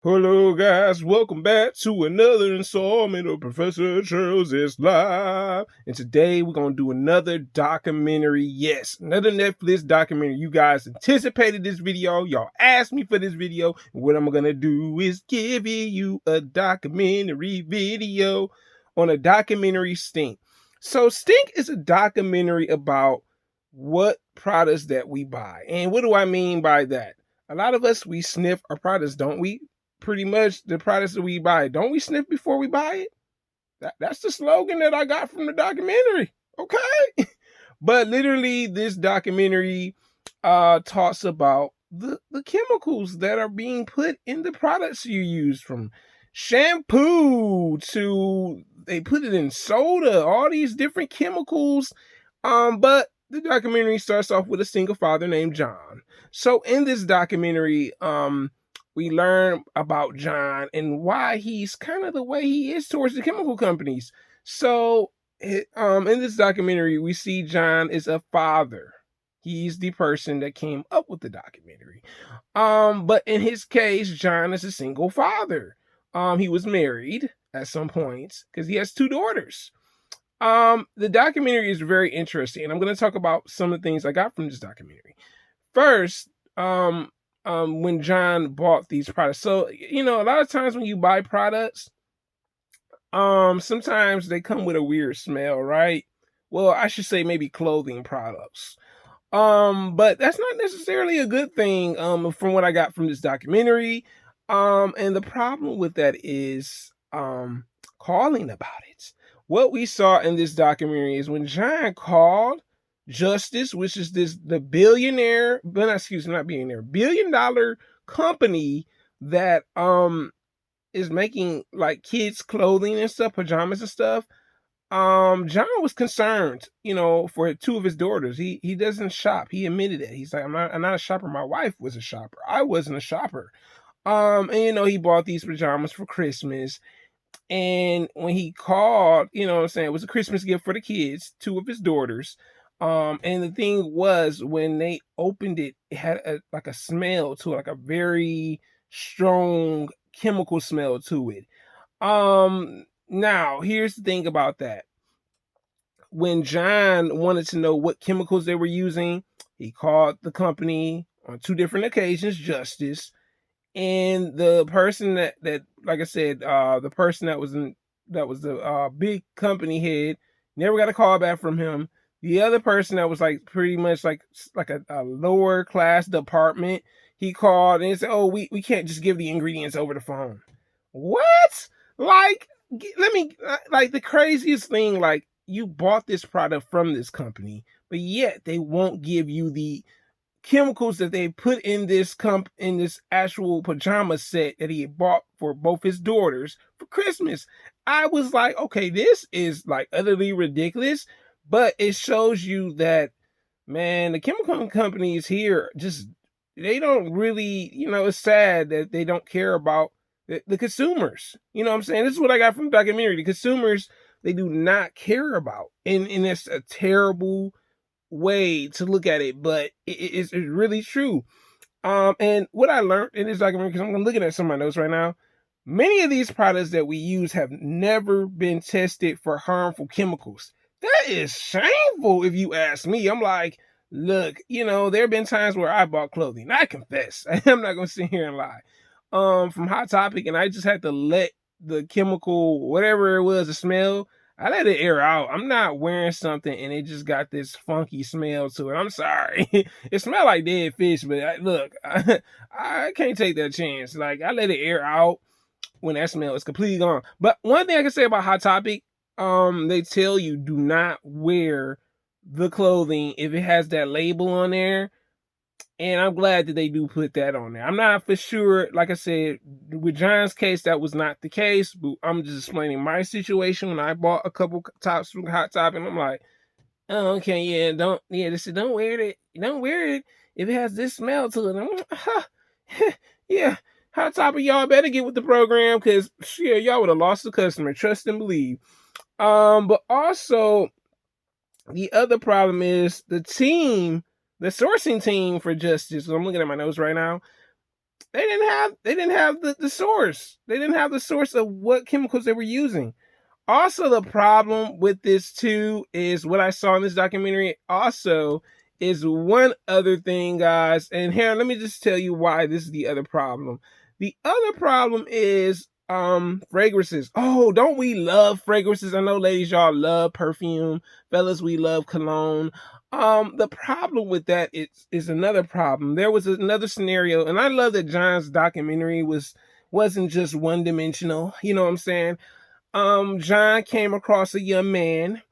Hello, guys. Welcome back to another installment of Professor Charles is Live. And today we're going to do another documentary. Yes, another Netflix documentary. You guys anticipated this video. Y'all asked me for this video. And what I'm going to do is give you a documentary video on a documentary Stink. So, Stink is a documentary about what products that we buy. And what do I mean by that? A lot of us, we sniff our products, don't we? Pretty much the products that we buy. Don't we sniff before we buy it? That's the slogan that I got from the documentary. Okay. But literally, this documentary talks about the chemicals that are being put in the products you use, from shampoo to they put it in soda, all these different chemicals. But the documentary starts off with a single father named John. So in this documentary, we learn about John and why he's kind of the way he is towards the chemical companies. So, in this documentary, we see John is a father. He's the person that came up with the documentary. But in his case, John is a single father. He was married at some points because he has two daughters. The documentary is very interesting, and I'm going to talk about some of the things I got from this documentary. First, when John bought these products. So, a lot of times when you buy products, sometimes they come with a weird smell, right? Well, I should say maybe clothing products. But that's not necessarily a good thing, from what I got from this documentary. And the problem with that is calling about it. What we saw in this documentary is when John called Justice, which is the billionaire, but excuse me, not billionaire, $1 billion company that is making like kids clothing and stuff, pajamas and stuff. John was concerned, for two of his daughters. He doesn't shop. He admitted it. He's like, I'm not a shopper. My wife was a shopper. I wasn't a shopper. And he bought these pajamas for Christmas. And when he called, it was a Christmas gift for the kids, two of his daughters. And the thing was, when they opened it, it had like a smell to it, like a very strong chemical smell to it. Now here's the thing about that. When John wanted to know what chemicals they were using, he called the company on two different occasions, Justice, and the person that like I said, the person that was the big company head, never got a call back from him. The other person that was like pretty much like a lower class department, he called and said, "Oh, we can't just give the ingredients over the phone." What? Like, let me, like, the craziest thing, like, you bought this product from this company, but yet they won't give you the chemicals that they put in this actual pajama set that he had bought for both his daughters for Christmas. I was like, okay, this is like utterly ridiculous, but it shows you that, man, the chemical companies here just, they don't really, it's sad that they don't care about the consumers. You know what I'm saying? This is what I got from the documentary. The consumers, they do not care about, and it's a terrible way to look at it, but it's really true. And what I learned in this documentary, because I'm looking at some of my notes right now, many of these products that we use have never been tested for harmful chemicals. That is shameful, if you ask me. I'm like, look, there have been times where I bought clothing. I confess. I'm not going to sit here and lie. From Hot Topic, and I just had to let the chemical, whatever it was, the smell, I let it air out. I'm not wearing something and it just got this funky smell to it. I'm sorry. It smelled like dead fish, but look, I can't take that chance. Like, I let it air out when that smell is completely gone. But one thing I can say about Hot Topic, they tell you do not wear the clothing if it has that label on there. And I'm glad that they do put that on there. I'm not for sure, like I said, with John's case, that was not the case. But I'm just explaining my situation when I bought a couple tops from Hot Topic, and I'm like, oh, okay, yeah, they said don't wear it. Don't wear it if it has this smell to it. I'm like, yeah, Hot Topic, y'all better get with the program, because yeah, y'all would have lost the customer. Trust and believe. But also, the other problem is the sourcing team for Justice. I'm looking at my notes right now. they didn't have the source. They didn't have the source of what chemicals they were using. Also, the problem with this too is what I saw in this documentary. Also, is one other thing, guys. And here, let me just tell you why this is the other problem. The other problem is fragrances. Oh, don't we love fragrances? I know, ladies, y'all love perfume. Fellas, we love cologne. The problem with that is another problem. There was another scenario, and I love that John's documentary wasn't just one dimensional. You know what I'm saying? John came across a young man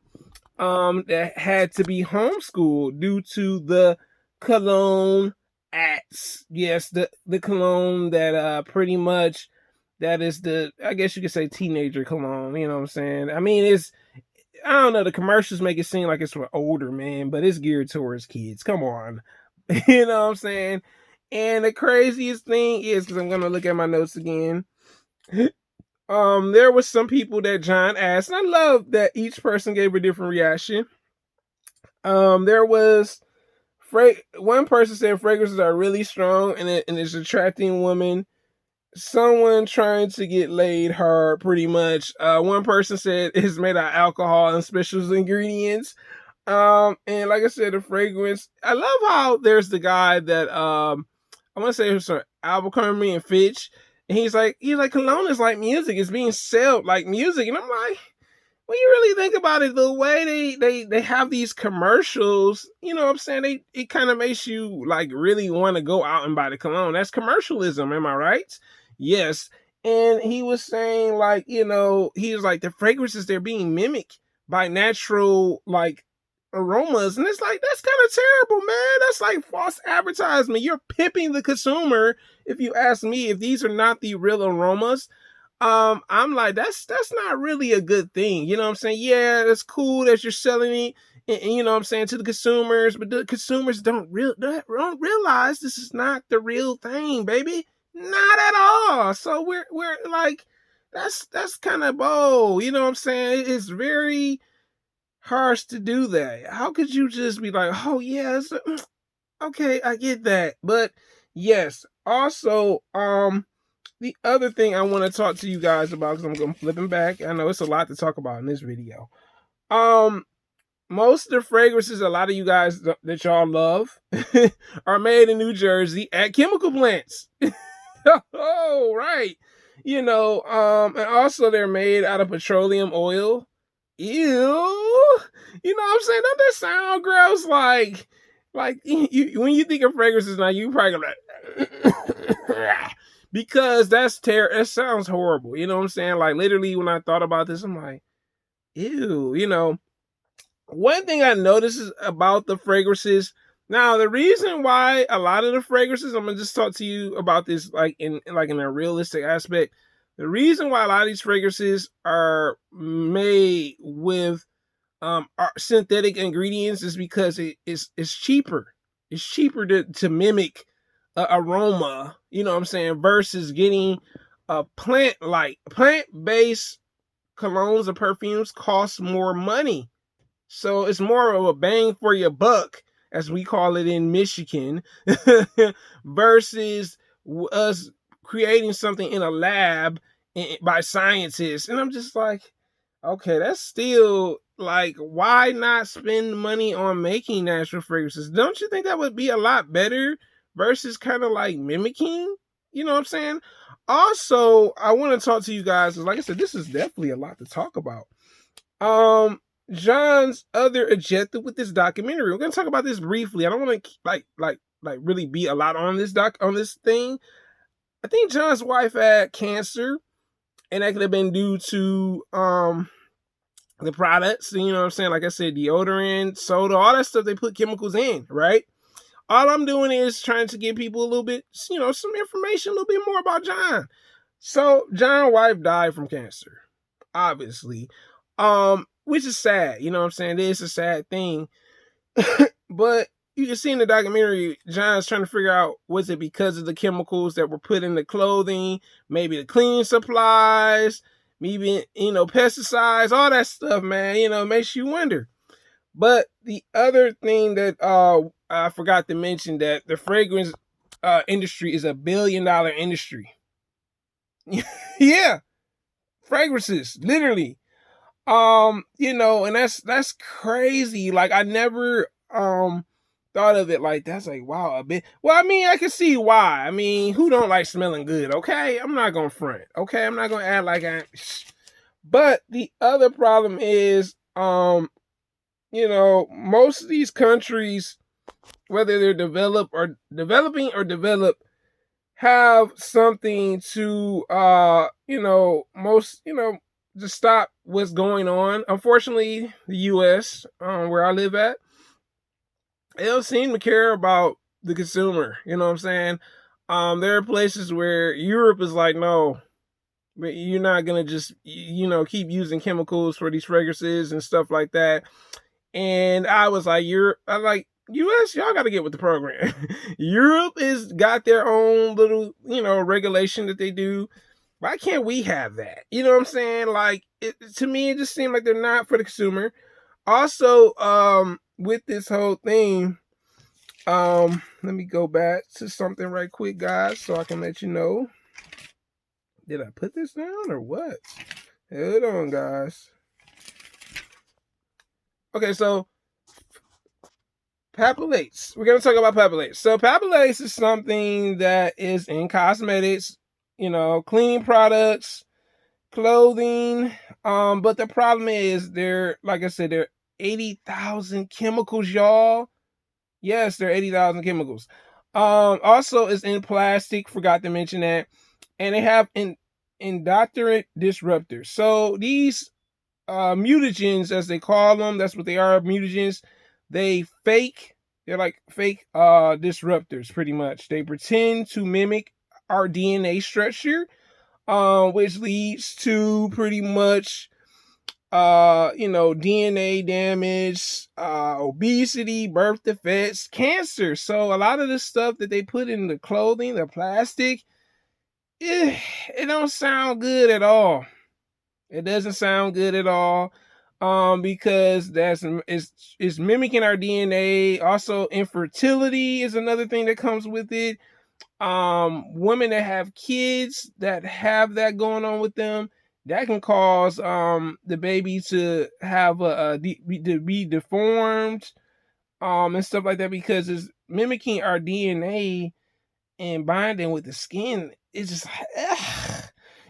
that had to be homeschooled due to the cologne acts. Yes, the cologne that pretty much that is the, I guess you could say, teenager cologne. You know what I'm saying? I mean, I don't know, the commercials make it seem like it's for older men, but it's geared towards kids. Come on. You know what I'm saying? And the craziest thing is, because I'm gonna look at my notes again. There was some people that John asked, and I love that each person gave a different reaction. There was one person said fragrances are really strong and it's attracting women. Someone trying to get laid hard, pretty much. One person said it's made of alcohol and special ingredients. And like I said, the fragrance. I love how there's the guy that I want to say it's Abercrombie and Fitch. And he's like, cologne is like music. It's being sold like music. And I'm like, when you really think about it, the way they have these commercials, you know what I'm saying? It kind of makes you like really want to go out and buy the cologne. That's commercialism, am I right? Yes. And he was saying, like, he was like, the fragrances, they're being mimicked by natural like aromas. And it's like, that's kind of terrible, man. That's like false advertisement. You're pimping the consumer. If you ask me, if these are not the real aromas, I'm like, that's not really a good thing. You know what I'm saying? Yeah, it's cool that you're selling it, and you know what I'm saying, to the consumers, but the consumers don't realize this is not the real thing, baby. Not at all. So we're like, that's kind of bold. You know what I'm saying? It's very harsh to do that. How could you just be like, oh yeah, okay, I get that. But yes, also, the other thing I want to talk to you guys about, because I'm going flipping back. I know it's a lot to talk about in this video. Most of the fragrances a lot of you guys that y'all love are made in New Jersey at chemical plants. Oh, right. And also they're made out of petroleum oil. Ew. You know what I'm saying? Don't that sound gross? Like you, when you think of fragrances now, you probably like, because that's terrible. It sounds horrible. You know what I'm saying? Like, literally, when I thought about this, I'm like, ew. One thing I noticed is about the fragrances. Now, the reason why a lot of the fragrances, I'm gonna just talk to you about this, like in a realistic aspect. The reason why a lot of these fragrances are made with synthetic ingredients is because it's cheaper. It's cheaper to mimic aroma, you know what I'm saying, versus getting a plant-based colognes or perfumes cost more money. So it's more of a bang for your buck, as we call it in Michigan, versus us creating something in a lab by scientists. And I'm just like, okay, that's still like, why not spend money on making natural fragrances? Don't you think that would be a lot better versus kind of like mimicking? You know what I'm saying? Also, I want to talk to you guys, because like I said, this is definitely a lot to talk about. John's other objective with this documentary. We're gonna talk about this briefly. I don't want to like really be a lot on this thing. I think John's wife had cancer, and that could have been due to the products. You know what I'm saying? Like I said, deodorant, soda, all that stuff they put chemicals in, right? All I'm doing is trying to give people a little bit, some information, a little bit more about John. So John's wife died from cancer, obviously. Which is sad, you know what I'm saying? It is a sad thing. But you can see in the documentary, John's trying to figure out, was it because of the chemicals that were put in the clothing, maybe the cleaning supplies, maybe, pesticides, all that stuff, man, makes you wonder. But the other thing that I forgot to mention, that the fragrance industry is $1 billion industry. Yeah, fragrances, literally. And that's crazy. Like I never thought of it like that's like wow a bit. Well, I mean, I can see why. I mean, who don't like smelling good? Okay, I'm not gonna front. Okay, I'm not gonna act like I. But the other problem is, most of these countries, whether they're developing or developed, have something to to stop what's going on. Unfortunately, the US, where I live at, they don't seem to care about the consumer. You know what I'm saying? There are places where Europe is like, no, you're not gonna just keep using chemicals for these fragrances and stuff like that. And I was like, I'm like, US, y'all got to get with the program. Europe is got their own little, regulation that they do. Why can't we have that? You know what I'm saying? Like, to me, it just seemed like they're not for the consumer. Also, with this whole thing, let me go back to something right quick, guys, so I can let you know. Did I put this down or what? Hold on, guys. Okay, so papillates. We're going to talk about papillates. So papillates is something that is in cosmetics, cleaning products, clothing. But the problem is like I said, there are 80,000 chemicals, y'all. Yes, there are 80,000 chemicals. Also it's in plastic, forgot to mention that. And they have endocrine disruptors. So these mutagens, as they call them, that's what they are, mutagens. They're like fake disruptors, pretty much. They pretend to mimic our DNA structure, which leads to pretty much DNA damage, obesity, birth defects, cancer. So a lot of the stuff that they put in the clothing, the plastic, it don't sound good at all. It doesn't sound good at all. Because it's mimicking our DNA. Also, infertility is another thing that comes with it. Women that have kids that have that going on with them, that can cause the baby to have to be deformed, and stuff like that, because it's mimicking our DNA and binding with the skin. It's just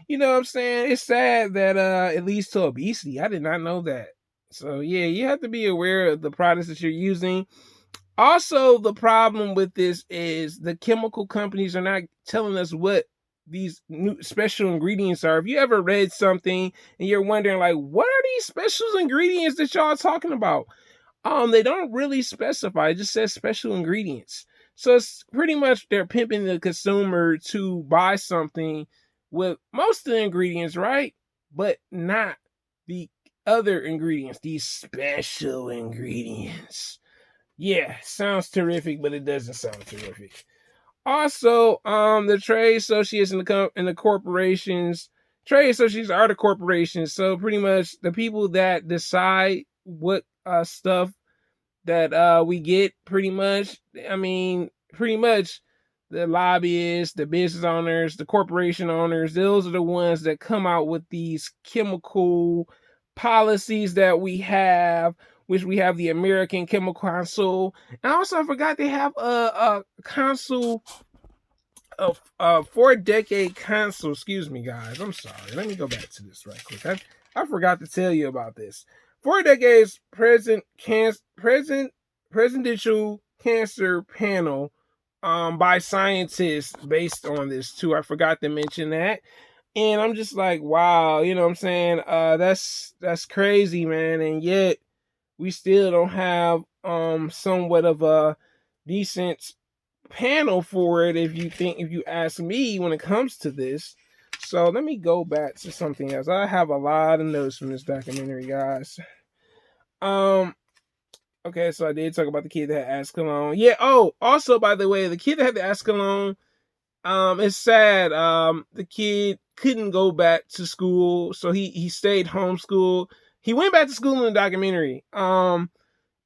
you know what I'm saying? It's sad that it leads to obesity. I did not know that. So yeah, you have to be aware of the products that you're using. Also, the problem with this is the chemical companies are not telling us what these new special ingredients are. If you ever read something and you're wondering like, what are these special ingredients that y'all are talking about? They don't really specify. It just says special ingredients. So it's pretty much they're pimping the consumer to buy something with most of the ingredients, right? But not the other ingredients, these special ingredients. Yeah, sounds terrific, but it doesn't sound terrific. Also, the trade associates and the corporations, trade associates are the corporations. So pretty much the people that decide what stuff that we get, pretty much. I mean, pretty much the lobbyists, the business owners, the corporation owners, those are the ones that come out with these chemical policies that we have, which we have the American Chemical Council. And also, I forgot they have a council, a 4-decade council. Excuse me, guys. I'm sorry. Let me go back to this right quick. I forgot to tell you about this. 4 decades presidential cancer panel by scientists based on this too. I forgot to mention that. And I'm just like, wow, you know what I'm saying? That's crazy, man. And yet we still don't have somewhat of a decent panel for it, if you ask me, when it comes to this. So let me go back to something else. I have a lot of notes from this documentary, guys. Okay, so I did talk about the kid that had Ascalon. Yeah. Oh, also, by the way, the kid that had the Ascalon, it's sad. The kid couldn't go back to school, so he stayed homeschooled. He went back to school in the documentary.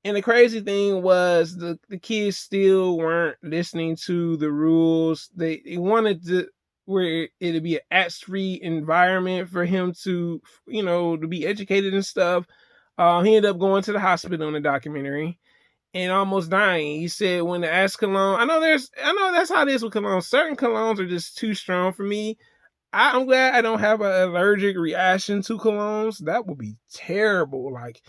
And the crazy thing was the kids still weren't listening to the rules. They wanted to where it'd be an acts-free environment for him to, to be educated and stuff. He ended up going to the hospital in the documentary and almost dying. He said when the ass cologne, I know that's how it is with cologne. Certain colognes are just too strong for me. I'm glad I don't have an allergic reaction to colognes. That would be terrible. Like,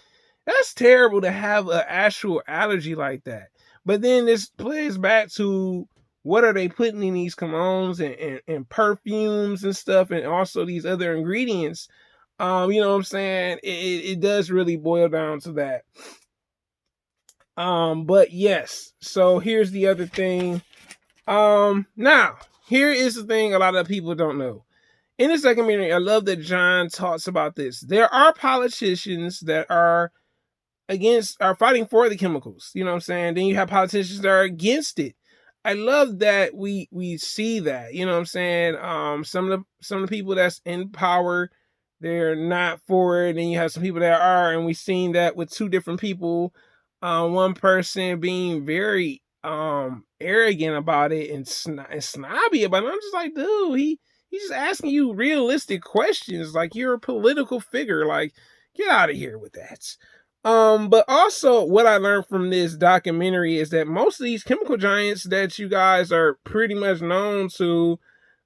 that's terrible to have an actual allergy like that. But then this plays back to what are they putting in these colognes and perfumes and stuff, and also these other ingredients. You know what I'm saying? It does really boil down to that. But yes, so here's the other thing. Now, here is the thing a lot of people don't know. In this documentary, I love that John talks about this. There are politicians that are fighting for the chemicals. You know what I'm saying? Then you have politicians that are against it. I love that we see that. You know what I'm saying? Some of the people that's in power, they're not for it, and you have some people that are, and we've seen that with two different people. One person being very arrogant about it and snobby about it. I'm just like, dude, he's just asking you realistic questions. Like, you're a political figure. Like, get out of here with that. But also what I learned from this documentary is that most of these chemical giants that you guys are pretty much known to,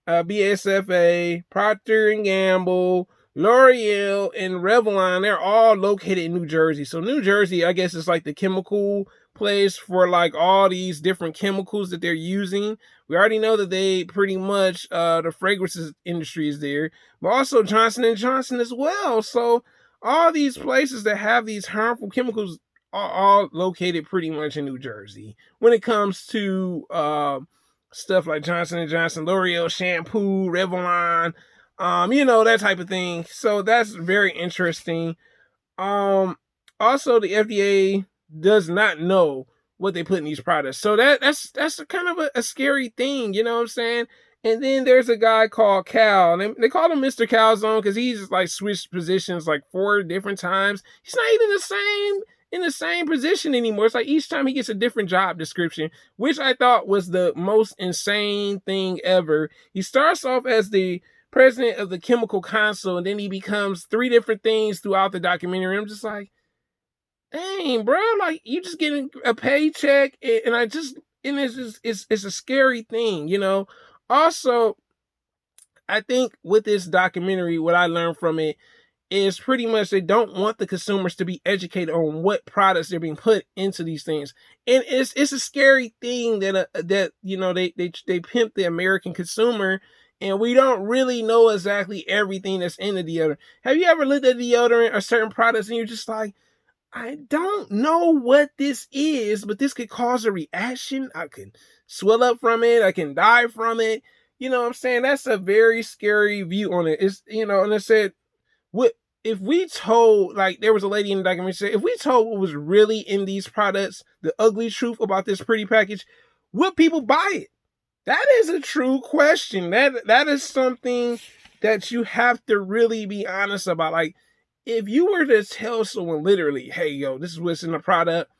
BASF, Procter and Gamble, L'Oreal, and Revlon, they're all located in New Jersey. So New Jersey, I guess, is like the chemical place for like all these different chemicals that they're using. We already know that they pretty much, the fragrances industry is there, but also Johnson & Johnson as well. So all these places that have these harmful chemicals are all located pretty much in New Jersey. When it comes to stuff like Johnson & Johnson, L'Oreal shampoo, Revlon, that type of thing. So that's very interesting. Also, the FDA does not know what they put in these products. So that's kind of a scary thing, you know what I'm saying? And then there's a guy called Cal. And they call him Mr. Calzone because he's like switched positions like 4 different times. He's not even in the same position anymore. It's like each time he gets a different job description, which I thought was the most insane thing ever. He starts off as the president of the Chemical Council, and then he becomes 3 different things throughout the documentary. I'm just like, dang, bro, like, you just getting a paycheck, and it's a scary thing, you know. Also, I think with this documentary, what I learned from it is pretty much they don't want the consumers to be educated on what products they're being put into these things, and it's a scary thing that they pimp the American consumer, and we don't really know exactly everything that's in the deodorant. Have you ever looked at deodorant or certain products and you're just like, I don't know what this is, but this could cause a reaction. I can swell up from it. I can die from it. You know what I'm saying? That's a very scary view on it. It's, and I said, what if we told, like, there was a lady in the documentary said, if we told what was really in these products, the ugly truth about this pretty package, would people buy it? That is a true question. That is something that you have to really be honest about. Like, if you were to tell someone literally, hey, yo, this is what's in the product,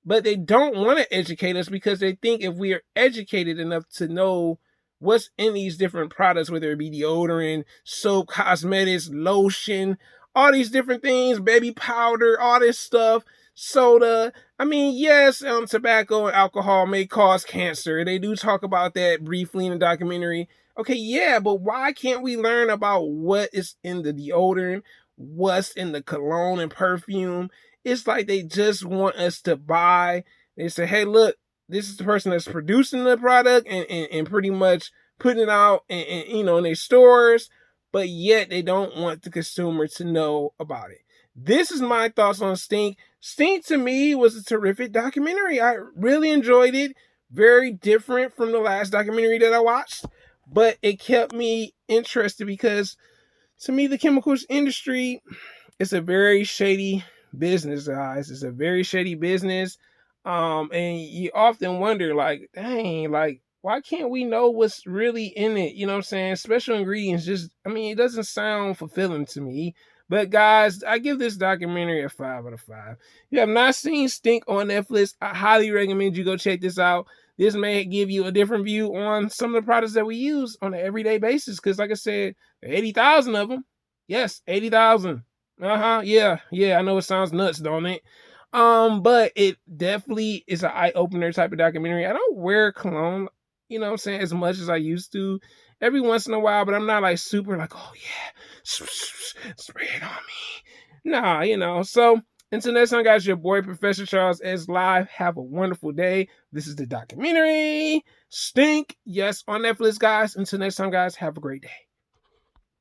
but they don't want to educate us because they think if we are educated enough to know what's in these different products, whether it be deodorant, soap, cosmetics, lotion, all these different things, baby powder, all this stuff, soda. I mean, yes, tobacco and alcohol may cause cancer. They do talk about that briefly in the documentary. Okay, yeah, but why can't we learn about what is in the deodorant, what's in the cologne and perfume? It's like they just want us to buy. They say, hey, look, this is the person that's producing the product and pretty much putting it out in their stores, but yet they don't want the consumer to know about it. This is my thoughts on Stink. Stink to me was a terrific documentary. I really enjoyed it. Very different from the last documentary that I watched, but it kept me interested because to me, the chemicals industry is a very shady business, guys. It's a very shady business. And you often wonder, like, dang, like, why can't we know what's really in it? You know what I'm saying? Special ingredients it doesn't sound fulfilling to me. But guys, I give this documentary a 5 out of 5. If you have not seen Stink on Netflix, I highly recommend you go check this out. This may give you a different view on some of the products that we use on an everyday basis. Because like I said, 80,000 of them. Yes, 80,000. Yeah. I know it sounds nuts, don't it? But it definitely is an eye-opener type of documentary. I don't wear cologne, you know what I'm saying, as much as I used to. Every once in a while, but I'm not like super like, oh yeah, spray it on me. Nah, so until next time, guys, your boy Professor Charles S. Live. Have a wonderful day. This is the documentary Stink. Yes, on Netflix, guys. Until next time, guys, have a great day.